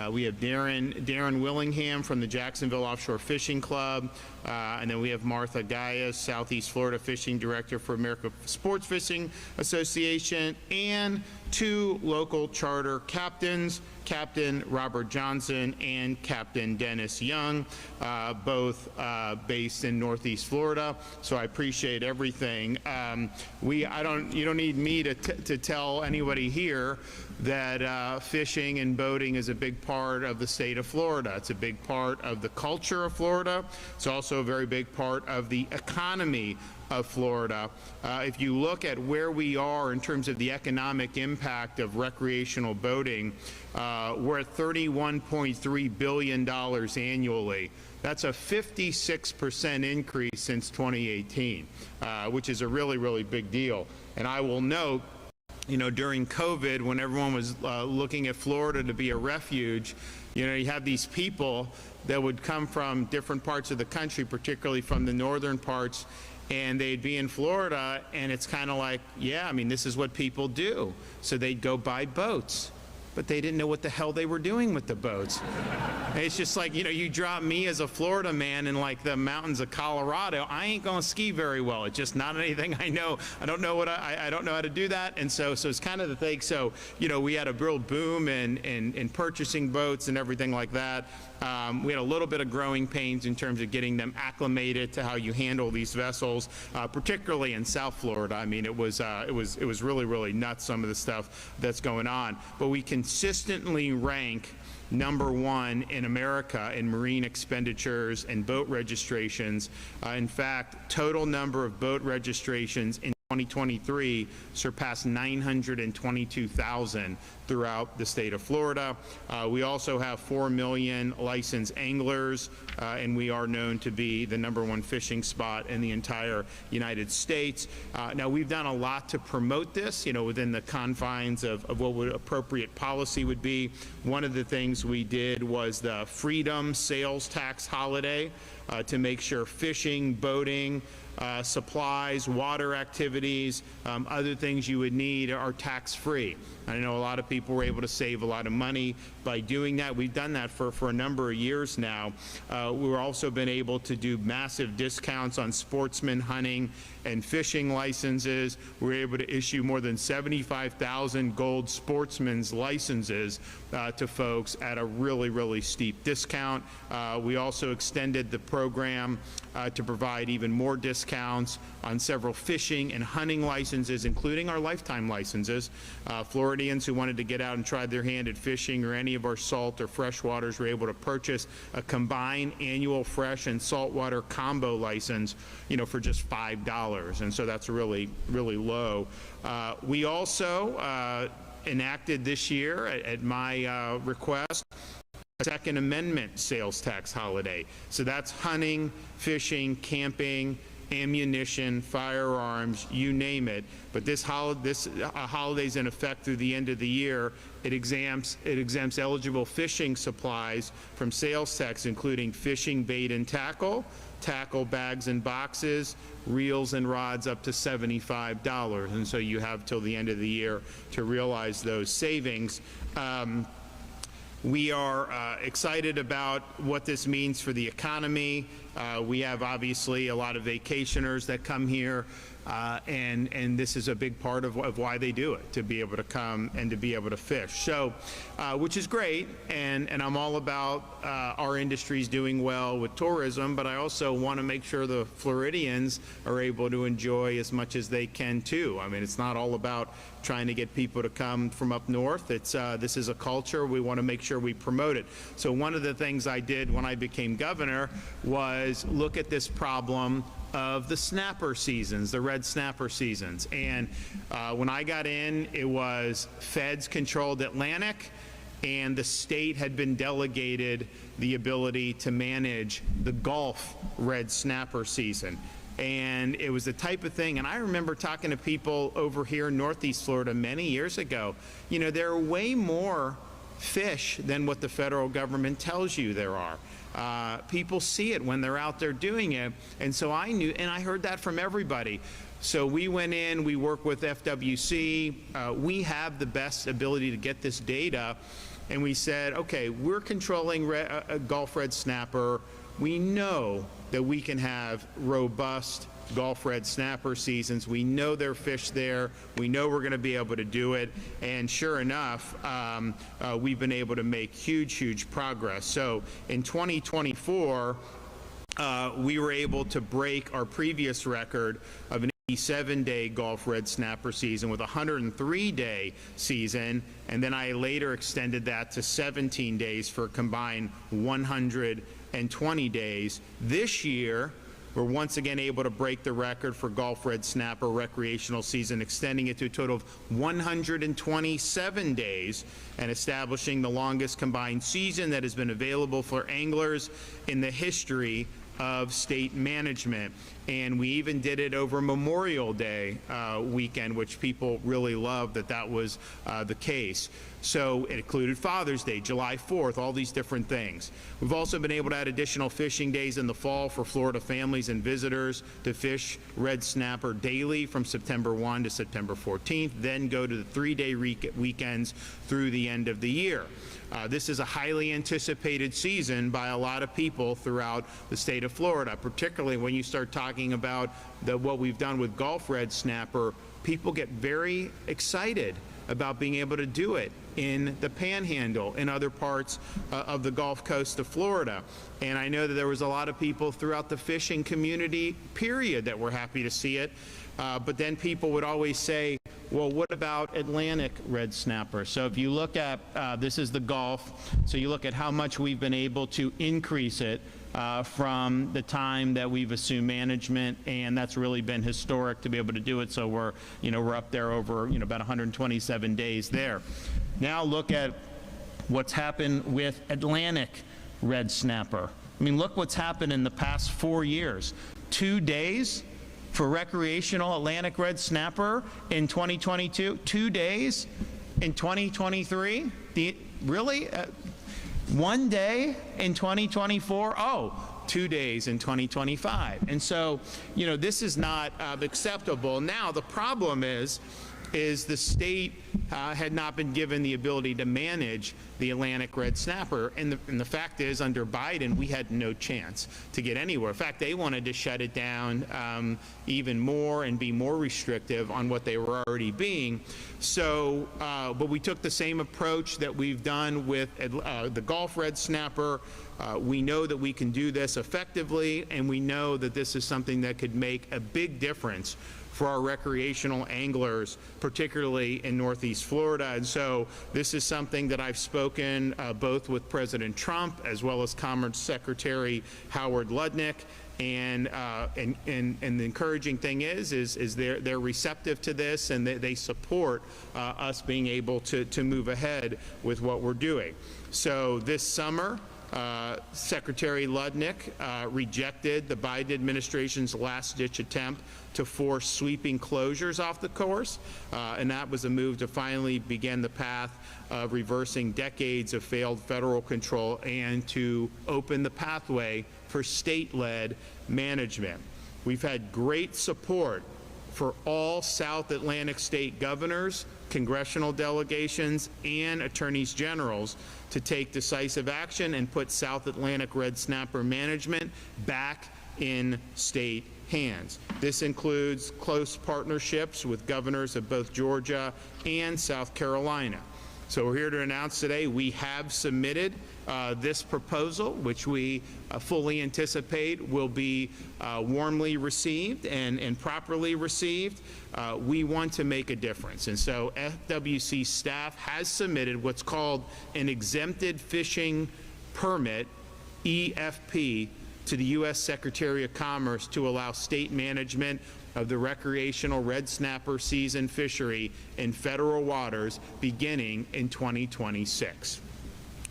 We have Darren Willingham from the Jacksonville Offshore Fishing Club, and then we have Martha Gaius, Southeast Florida Fishing Director for American Sports Fishing Association, and 2 local charter captains, Captain Robert Johnson and Captain Dennis Young, both based in Northeast Florida. So I appreciate everything. You don't need me to tell anybody here that fishing and boating is a big part of the state of Florida. It's a big part of the culture of Florida. It's also a very big part of the economy of Florida. If you look at where we are in terms of the economic impact of recreational boating, we're at $31.3 billion annually. That's a 56% increase since 2018, which is a really, really big deal. And I will note, during COVID, when everyone was looking at Florida to be a refuge, you have these people that would come from different parts of the country, particularly from the northern parts, and they'd be in Florida, and it's kind of like, yeah, I mean, this is what people do. So they'd go buy boats, but they didn't know what the hell they were doing with the boats. And it's just like, you drop me as a Florida man in like the mountains of Colorado, I ain't gonna ski very well. It's just not anything I know. I don't know I don't know how to do that. And so it's kind of the thing. So, we had a real boom in purchasing boats and everything like that. We had a little bit of growing pains in terms of getting them acclimated to how you handle these vessels, particularly in South Florida. I mean, it was really, really nuts, some of the stuff that's going on. But we consistently rank #1 in America in marine expenditures and boat registrations. In fact, total number of boat registrations in 2023 surpassed 922,000 throughout the state of Florida. We also have 4 million licensed anglers, and we are known to be the #1 fishing spot in the entire United States. Now, we've done a lot to promote this, within the confines of what would appropriate policy would be. One of the things we did was the Freedom Sales Tax holiday to make sure fishing, boating, supplies, water activities, other things you would need are tax-free. I know a lot of people were able to save a lot of money by doing that. We've done that for a number of years now. We've also been able to do massive discounts on sportsman hunting and fishing licenses. We were able to issue more than 75,000 gold sportsman's licenses to folks at a really, really steep discount. We also extended the program to provide even more discounts on several fishing and hunting licenses, including our lifetime licenses. Floridians who wanted to get out and try their hand at fishing or any of our salt or fresh waters were able to purchase a combined annual fresh and saltwater combo license, for just $5. And so that's really, really low. We also enacted this year, at my request, a Second Amendment sales tax holiday. So that's hunting, fishing, camping, ammunition, firearms, you name it. But this holiday's in effect through the end of the year. It exempts eligible fishing supplies from sales tax, including fishing bait and tackle, tackle bags and boxes, reels and rods up to $75. And so you have till the end of the year to realize those savings. We are excited about what this means for the economy. We have obviously a lot of vacationers that come here, and this is a big part of why they do it, to be able to come and to be able to fish. So, which is great, and I'm all about our industries doing well with tourism, but I also want to make sure the Floridians are able to enjoy as much as they can too. I mean, it's not all about trying to get people to come from up north. It's this is a culture. We want to make sure we promote it. So one of the things I did when I became governor was look at this problem of the snapper seasons, the red snapper seasons. And when I got in, it was feds controlled Atlantic, and the state had been delegated the ability to manage the Gulf red snapper season. And it was the type of thing, and I remember talking to people over here in Northeast Florida many years ago. There are way more fish than what the federal government tells you there are. People see it when they're out there doing it, and so I knew, and I heard that from everybody. So we went in, we worked with FWC. We have the best ability to get this data and we said, okay, we're controlling Gulf red snapper. We know that we can have robust Gulf red snapper seasons. We know there are fish there. We know we're going to be able to do it. And sure enough, we've been able to make huge progress. So in 2024, we were able to break our previous record of an 87-day Gulf red snapper season with a 103-day season, and then I later extended that to 17 days for a combined 120 days. This year, we're once again able to break the record for Gulf red snapper recreational season, extending it to a total of 127 days and establishing the longest combined season that has been available for anglers in the history of state management. And we even did it over Memorial Day weekend, which people really loved that was the case. So it included Father's Day, July 4th, all these different things. We've also been able to add additional fishing days in the fall for Florida families and visitors to fish red snapper daily from September 1 to September 14th, then go to the 3-day weekends through the end of the year. This is a highly anticipated season by a lot of people throughout the state of Florida, particularly when you start talking about what we've done with Gulf red snapper. People get very excited about being able to do it in the Panhandle, in other parts of the Gulf Coast of Florida. And I know that there was a lot of people throughout the fishing community, period, that were happy to see it. But then people would always say, well, what about Atlantic red snapper? So if you look at, this is the Gulf, so you look at how much we've been able to increase it from the time that we've assumed management, and that's really been historic to be able to do it. So we're up there over, about 127 days there. Now look at what's happened with Atlantic red snapper. I mean, look what's happened in the past 4 years. 2 days for recreational Atlantic red snapper in 2022, 2 days in 2023. Really? 1 day in 2024? Oh, 2 days in 2025. And so, this is not acceptable. Now, the problem is the state had not been given the ability to manage the Atlantic red snapper. And the fact is, under Biden, we had no chance to get anywhere. In fact, they wanted to shut it down even more and be more restrictive on what they were already being. So, but we took the same approach that we've done with the Gulf red snapper. We know that we can do this effectively, and we know that this is something that could make a big difference for our recreational anglers, particularly in Northeast Florida. And so this is something that I've spoken both with President Trump as well as Commerce Secretary Howard Lutnick. And the encouraging thing is they're receptive to this, and they support us being able to move ahead with what we're doing. So this summer, Secretary Lutnick rejected the Biden administration's last-ditch attempt to force sweeping closures off the course, and that was a move to finally begin the path of reversing decades of failed federal control and to open the pathway for state-led management. We've had great support for all South Atlantic state governors, congressional delegations, and attorneys generals to take decisive action and put South Atlantic red snapper management back in state hands. This includes close partnerships with governors of both Georgia and South Carolina. So we're here to announce today we have submitted this proposal, which we fully anticipate will be warmly received and properly received. We want to make a difference. And so FWC staff has submitted what's called an exempted fishing permit, EFP, to the U.S. Secretary of Commerce to allow state management of the recreational red snapper season fishery in federal waters beginning in 2026.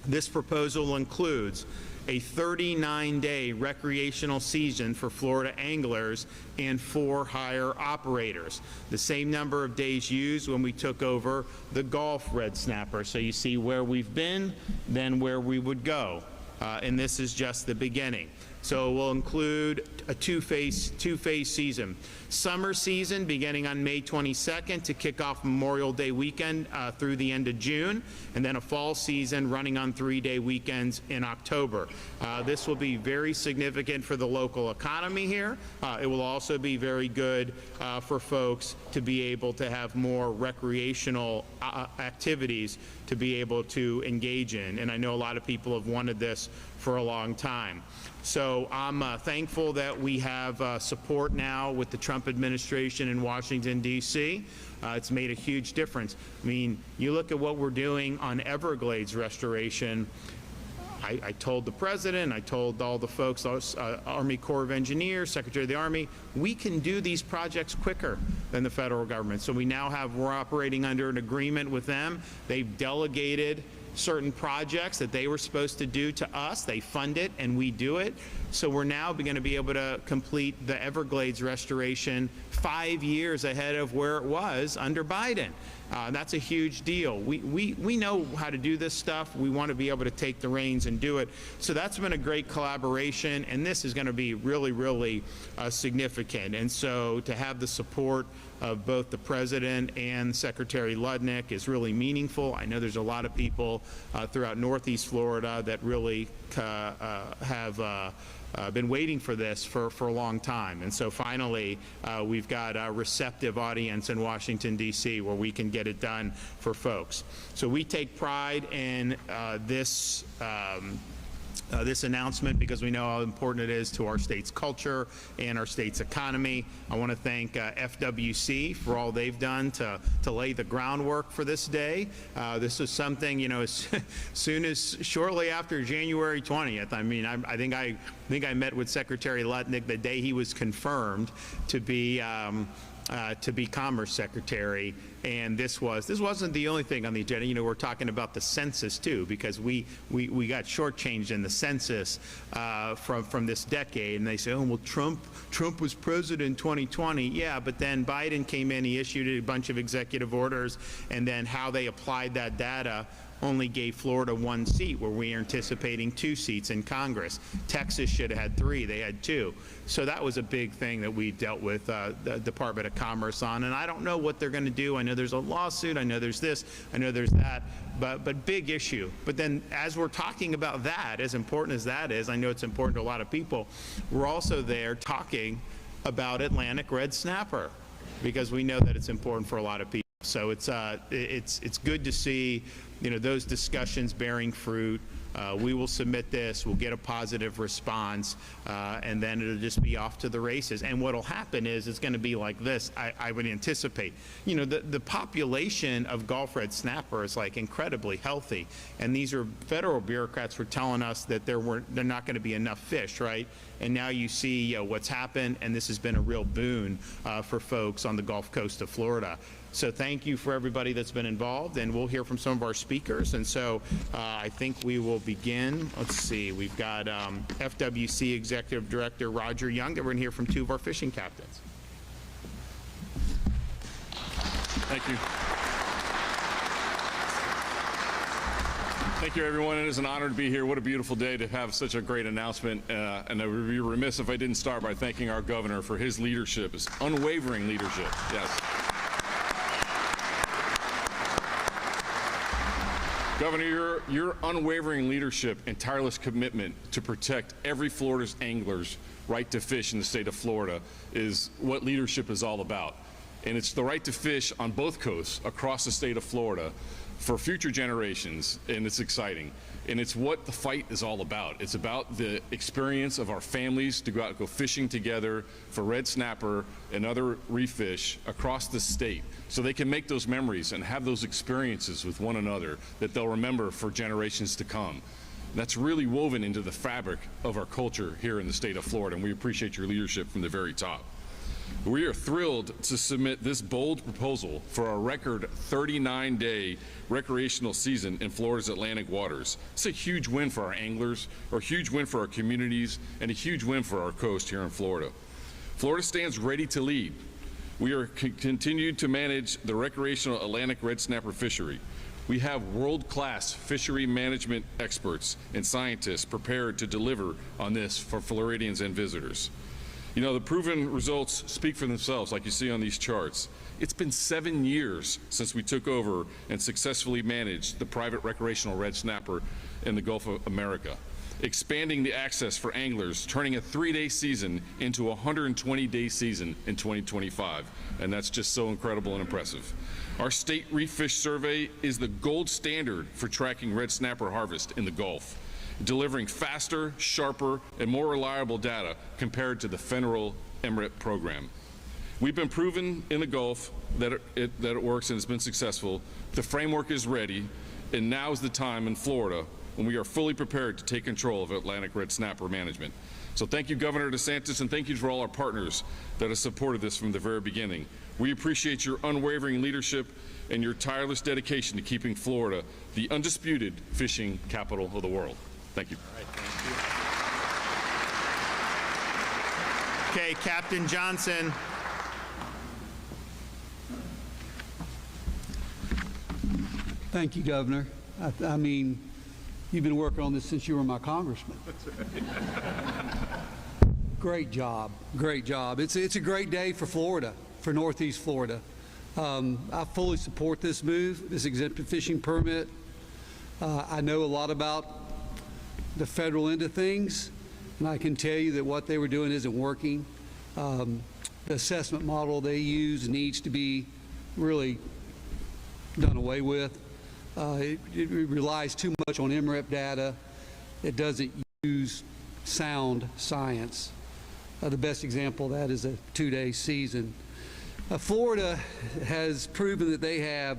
This proposal includes a 39-day recreational season for Florida anglers and for-hire operators, the same number of days used when we took over the Gulf red snapper. So you see where we've been, then where we would go. And this is just the beginning. So it will include a two-phase season. Summer season beginning on May 22nd to kick off Memorial Day weekend through the end of June, and then a fall season running on 3-day weekends in October. This will be very significant for the local economy here. It will also be very good for folks to be able to have more recreational activities to be able to engage in. And I know a lot of people have wanted this for a long time. So I'm thankful that we have support now with the Trump administration in Washington, D.C. It's made a huge difference. I mean, you look at what we're doing on Everglades restoration. I told the president, I told all the folks, Army Corps of Engineers, Secretary of the Army, we can do these projects quicker than the federal government. So we're operating under an agreement with them. They've delegated certain projects that they were supposed to do to us. They fund it and we do it. So we're now going to be able to complete the Everglades restoration 5 years ahead of where it was under Biden. That's a huge deal. We know how to do this stuff. We want to be able to take the reins and do it. So that's been a great collaboration, and this is going to be really, really significant. And so to have the support of both the President and Secretary Ludnick is really meaningful. I know there's a lot of people throughout Northeast Florida that really have been waiting for this for a long time. And so finally, we've got a receptive audience in Washington, D.C., where we can get it done for folks. So we take pride in this announcement because we know how important it is to our state's culture and our state's economy. I want to thank FWC for all they've done to lay the groundwork for this day. This is something, you know, as soon as shortly after January 20th. I mean, I think I met with Secretary Ludnick the day he was confirmed to be Commerce Secretary, and this wasn't the only thing on the agenda. You know, we're talking about the census too, because we got shortchanged in the census from this decade, and they say, oh well, Trump was president in 2020. Yeah, but then Biden came in, he issued a bunch of executive orders, and then how they applied that data only gave Florida 1 seat, where we are anticipating 2 seats in Congress. Texas should have had 3, they had 2. So that was a big thing that we dealt with the Department of Commerce on, and I don't know what they're going to do. I know there's a lawsuit, I know there's this, I know there's that, but big issue. But then as we're talking about that, as important as that is, I know it's important to a lot of people, we're also there talking about Atlantic red snapper, because we know that it's important for a lot of people. So it's good to see, you know, those discussions bearing fruit. We will submit this, we'll get a positive response, and then it'll just be off to the races. And what'll happen is it's going to be like this, I would anticipate. You know, the population of Gulf red snapper is like incredibly healthy, and these are federal bureaucrats were telling us that there not going to be enough fish, right? And now you see what's happened, and this has been a real boon for folks on the Gulf Coast of Florida. So thank you for everybody that's been involved, and we'll hear from some of our speakers. And so I think we will begin. Let's see, we've got FWC Executive Director Roger Young, and we're going to hear from 2 of our fishing captains. Thank you. Thank you, everyone. It is an honor to be here. What a beautiful day to have such a great announcement. And I would be remiss if I didn't start by thanking our governor for his leadership, his unwavering leadership. Yes. Governor, your unwavering leadership and tireless commitment to protect every Florida's angler's right to fish in the state of Florida is what leadership is all about. And it's the right to fish on both coasts across the state of Florida for future generations, and it's exciting. And it's what the fight is all about. It's about the experience of our families to go out and go fishing together for red snapper and other reef fish across the state, so they can make those memories and have those experiences with one another that they'll remember for generations to come. That's really woven into the fabric of our culture here in the state of Florida, and we appreciate your leadership from the very top. We are thrilled to submit this bold proposal for a record 39-day recreational season in Florida's Atlantic waters. It's a huge win for our anglers, a huge win for our communities, and a huge win for our coast here in Florida. Florida stands ready to lead. We are continued to manage the recreational Atlantic red snapper fishery. We have world-class fishery management experts and scientists prepared to deliver on this for Floridians and visitors. You know, the proven results speak for themselves, like you see on these charts. It's been 7 years since we took over and successfully managed the private recreational red snapper in the Gulf of America, expanding the access for anglers, turning a 3-day season into a 120-day season in 2025. And that's just so incredible and impressive. Our state reef fish survey is the gold standard for tracking red snapper harvest in the Gulf, delivering faster, sharper, and more reliable data compared to the federal MRIP program. We've been proven in the Gulf that it works and has been successful. The framework is ready, and now is the time in Florida when we are fully prepared to take control of Atlantic red snapper management. So thank you, Governor DeSantis, and thank you for all our partners that have supported this from the very beginning. We appreciate your unwavering leadership and your tireless dedication to keeping Florida the undisputed fishing capital of the world. Thank you. All right, thank you. Okay, Captain Johnson. Thank you, Governor. I mean, you've been working on this since you were my congressman. Great job. Great job. It's a great day for Florida, for Northeast Florida. I fully support this move, this exempted fishing permit. I know a lot about the federal end of things, and I can tell you that what they were doing isn't working. The assessment model they use needs to be really done away with. It relies too much on MRIP data. It doesn't use sound science. The best example of that is a 2-day season. Florida has proven that they have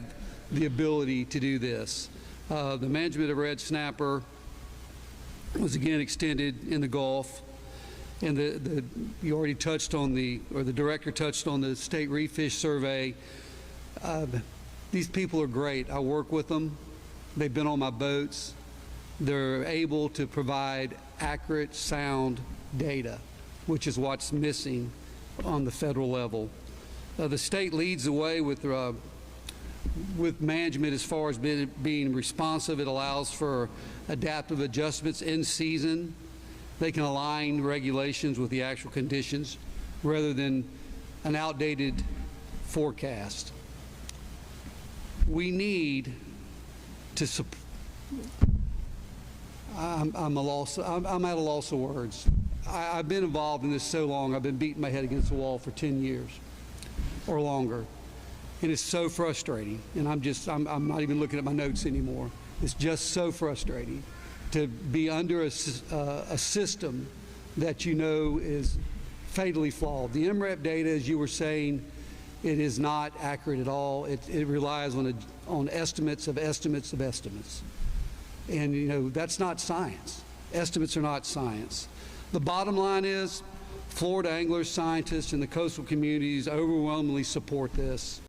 the ability to do this. The management of red snapper was again extended in the Gulf, and you already touched on the director touched on the state reef fish survey. These people are great. I work with them. They've been on my boats. They're able to provide accurate, sound data, which is what's missing on the federal level. The state leads the way with management as far as being responsive. It allows for adaptive adjustments in season. They can align regulations with the actual conditions rather than an outdated forecast. We need to I'm at a loss of words. I've been involved in this so long. I've been beating my head against the wall for 10 years or longer, and it's so frustrating. And I'm not even looking at my notes anymore. It's just so frustrating to be under a system that you know is fatally flawed. The MREP data, as you were saying, it is not accurate at all. It relies on estimates of estimates of estimates. And, you know, that's not science. Estimates are not science. The bottom line is Florida anglers, scientists, and the coastal communities overwhelmingly support this.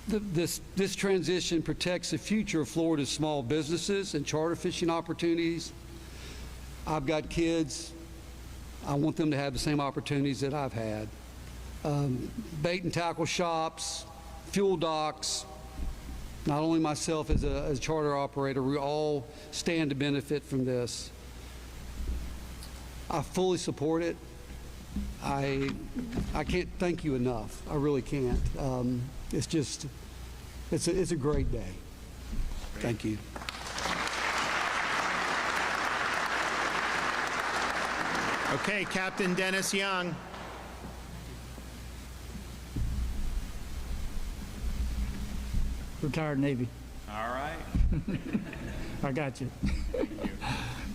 This transition protects the future of Florida's small businesses and charter fishing opportunities. I've got kids. I want them to have the same opportunities that I've had. Bait and tackle shops, fuel docks, not only myself as a charter operator, we all stand to benefit from this. I fully support it. I can't thank you enough. I really can't. It's just, it's a great day. Thank you. Okay, Captain Dennis Young. Retired Navy. All right. I got you.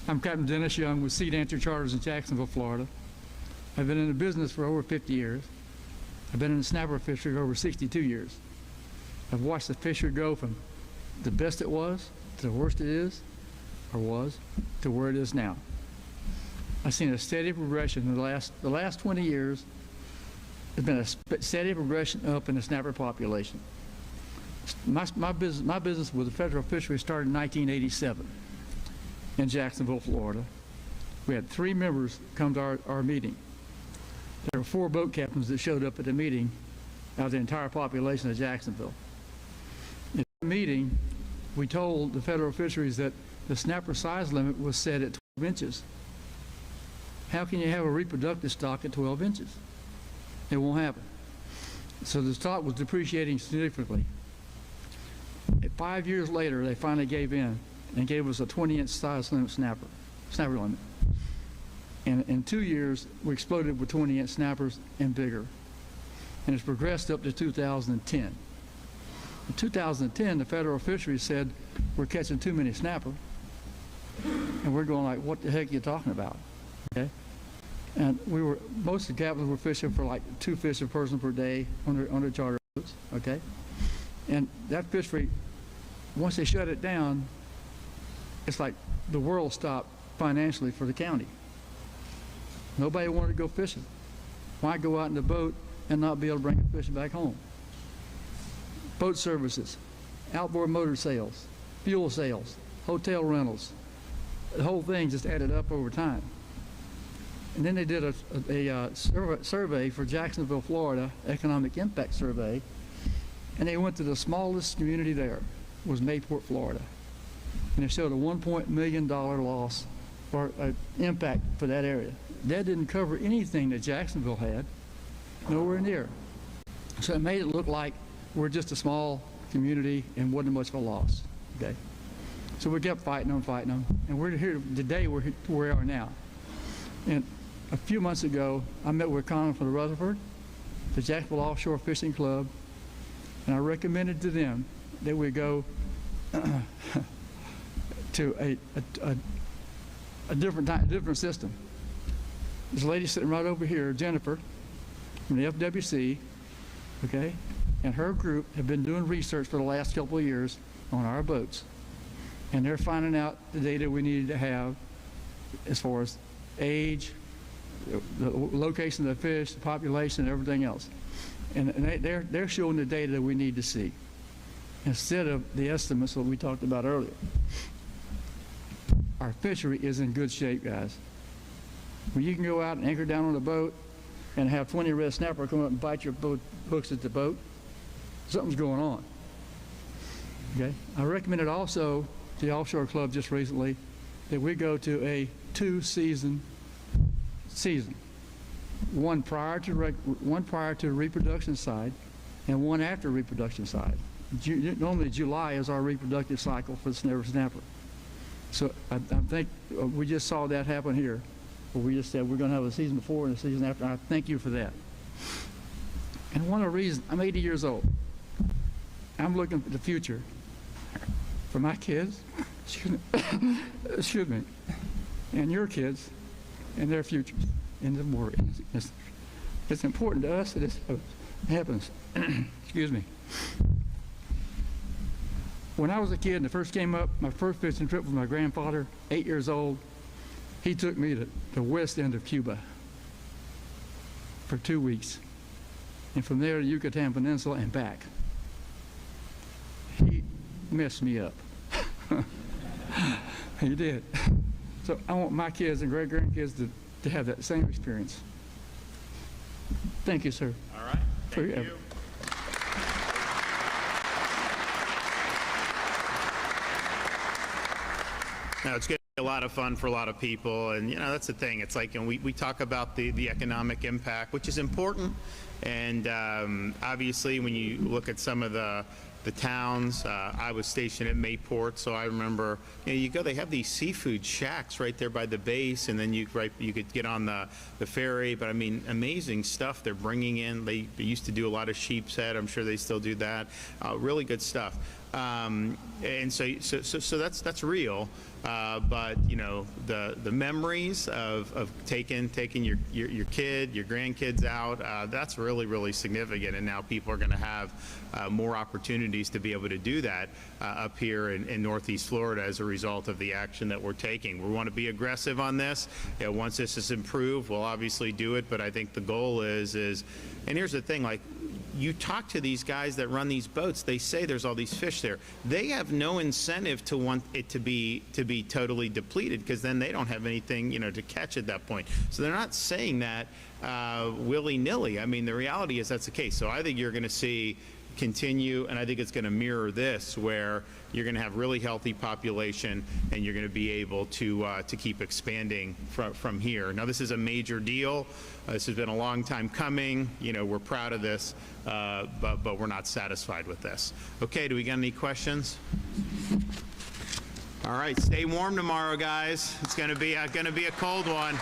I'm Captain Dennis Young with Sea Dancer Charters in Jacksonville, Florida. I've been in the business for over 50 years. I've been in the snapper fishery for over 62 years. I've watched the fishery go from the best it was to the worst it is, or was, to where it is now. I've seen a steady progression in the last 20 years. There's been a steady progression up in the snapper population. My business with the federal fishery started in 1987 in Jacksonville, Florida. We had 3 members come to our meeting. There were 4 boat captains that showed up at the meeting out of the entire population of Jacksonville. meeting, we told the federal fisheries that the snapper size limit was set at 12 inches. How can you have a reproductive stock at 12 inches? It won't happen. So the stock was depreciating significantly. 5 years later, they finally gave in and gave us a 20-inch size limit snapper limit. And in 2 years, we exploded with 20-inch snappers and bigger. And it's progressed up to 2010. In 2010, the federal fisheries said, we're catching too many snapper. And we're going like, what the heck are you talking about? Okay? And most of the captains were fishing for like 2 fish a person per day on their charter boats, okay? And that fishery, once they shut it down, it's like the world stopped financially for the county. Nobody wanted to go fishing. Why go out in the boat and not be able to bring the fish back home? Boat services, outboard motor sales, fuel sales, hotel rentals, the whole thing just added up over time. And then they did a survey for Jacksonville, Florida, economic impact survey, and they went to the smallest community there, was Mayport, Florida. And they showed a $1 million loss or impact for that area. That didn't cover anything that Jacksonville had, nowhere near. So it made it look like we're just a small community and wasn't much of a loss, okay? So we kept fighting them, and we're here today, we're here where we are now. And a few months ago, I met with Conlon from the Rutherford, the Jacksonville Offshore Fishing Club, and I recommended to them that we go to a different system. This lady sitting right over here, Jennifer, from the FWC, okay, and her group have been doing research for the last couple of years on our boats, and they're finding out the data we needed to have as far as age, the location of the fish, the population, and everything else. And they're showing the data that we need to see instead of the estimates that we talked about earlier. Our fishery is in good shape, guys. When you can go out and anchor down on a boat and have 20 red snapper come up and bite your hooks at the boat, something's going on. Okay? I recommended also to the Offshore Club just recently that we go to a 2-season season. One prior to the reproduction side and one after reproduction side. Normally July is our reproductive cycle for the snapper. So I think we just saw that happen here. Where we just said we're going to have a season before and a season after. I thank you for that. And one of the reasons, I'm 80 years old. I'm looking for the future for my kids, excuse me, and your kids and their futures in the war. It's important to us that this happens. Excuse me. When I was a kid and I first came up, my first fishing trip with my grandfather, 8 years old, he took me to the west end of Cuba for 2 weeks. And from there to Yucatan Peninsula and back. He messed me up. He did. So I want my kids and great-grandkids to have that same experience. Thank you, sir. All right. Thank you. Now, it's going to be a lot of fun for a lot of people, and that's the thing. It's like, and we talk about the economic impact, which is important, and obviously when you look at some of the towns, I was stationed at Mayport, so I remember, you go, they have these seafood shacks right there by the base, and then you could get on the ferry, but I mean, amazing stuff they're bringing in. They used to do a lot of sheep's head. I'm sure they still do that. Really good stuff. And so that's real. But the memories of taking your kid, your grandkids out, that's really significant. And now people are going to have more opportunities to be able to do that up here in Northeast Florida as a result of the action that we're taking. We want to be aggressive on this. Once this is improved, we'll obviously do it. But I think the goal is, and here's the thing, like, you talk to these guys that run these boats, they say there's all these fish there. They have no incentive to want it to be totally depleted, because then they don't have anything, to catch at that point. So they're not saying that willy-nilly. I mean, the reality is that's the case. So I think you're going to see continue, and I think it's going to mirror this, where you're going to have really healthy population, and you're going to be able to keep expanding from here. Now, this is a major deal. This has been a long time coming. You know, we're proud of this, but we're not satisfied with this. Okay, do we got any questions? All right, stay warm tomorrow, guys. It's going to be a cold one.